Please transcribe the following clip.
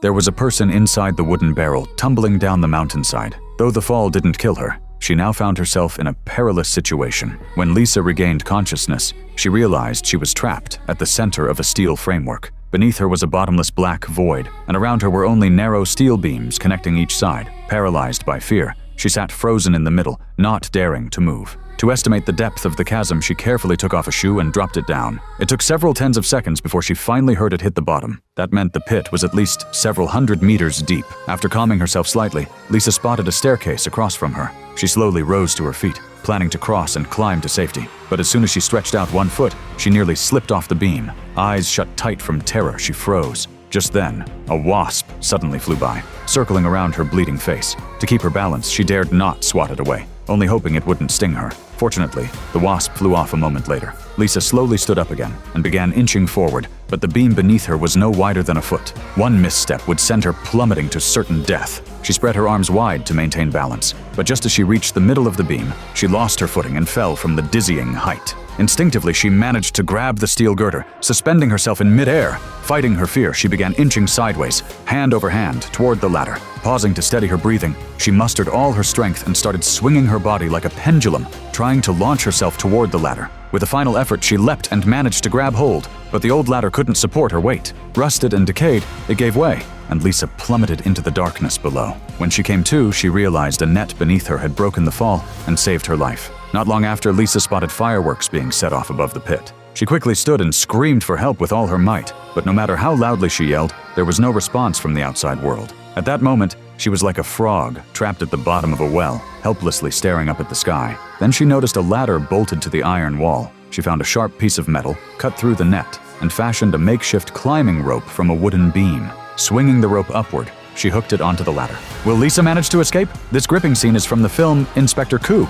There was a person inside the wooden barrel, tumbling down the mountainside. Though the fall didn't kill her, she now found herself in a perilous situation. When Lisa regained consciousness, she realized she was trapped at the center of a steel framework. Beneath her was a bottomless black void, and around her were only narrow steel beams connecting each side. Paralyzed by fear, she sat frozen in the middle, not daring to move. To estimate the depth of the chasm, she carefully took off a shoe and dropped it down. It took several tens of seconds before she finally heard it hit the bottom. That meant the pit was at least several hundred meters deep. After calming herself slightly, Lisa spotted a staircase across from her. She slowly rose to her feet, planning to cross and climb to safety. But as soon as she stretched out one foot, she nearly slipped off the beam. Eyes shut tight from terror, she froze. Just then, a wasp suddenly flew by, circling around her bleeding face. To keep her balance, she dared not swat it away, only hoping it wouldn't sting her. Fortunately, the wasp flew off a moment later. Lisa slowly stood up again and began inching forward, but the beam beneath her was no wider than a foot. One misstep would send her plummeting to certain death. She spread her arms wide to maintain balance, but just as she reached the middle of the beam, she lost her footing and fell from the dizzying height. Instinctively, she managed to grab the steel girder, suspending herself in midair. Fighting her fear, she began inching sideways, hand over hand, toward the ladder. Pausing to steady her breathing, she mustered all her strength and started swinging her body like a pendulum, trying to launch herself toward the ladder. With a final effort, she leapt and managed to grab hold, but the old ladder couldn't support her weight. Rusted and decayed, it gave way, and Lisa plummeted into the darkness below. When she came to, she realized a net beneath her had broken the fall and saved her life. Not long after, Lisa spotted fireworks being set off above the pit. She quickly stood and screamed for help with all her might, but no matter how loudly she yelled, there was no response from the outside world. At that moment, she was like a frog trapped at the bottom of a well, helplessly staring up at the sky. Then she noticed a ladder bolted to the iron wall. She found a sharp piece of metal, cut through the net, and fashioned a makeshift climbing rope from a wooden beam. Swinging the rope upward, she hooked it onto the ladder. Will Lisa manage to escape? This gripping scene is from the film Inspector Coup.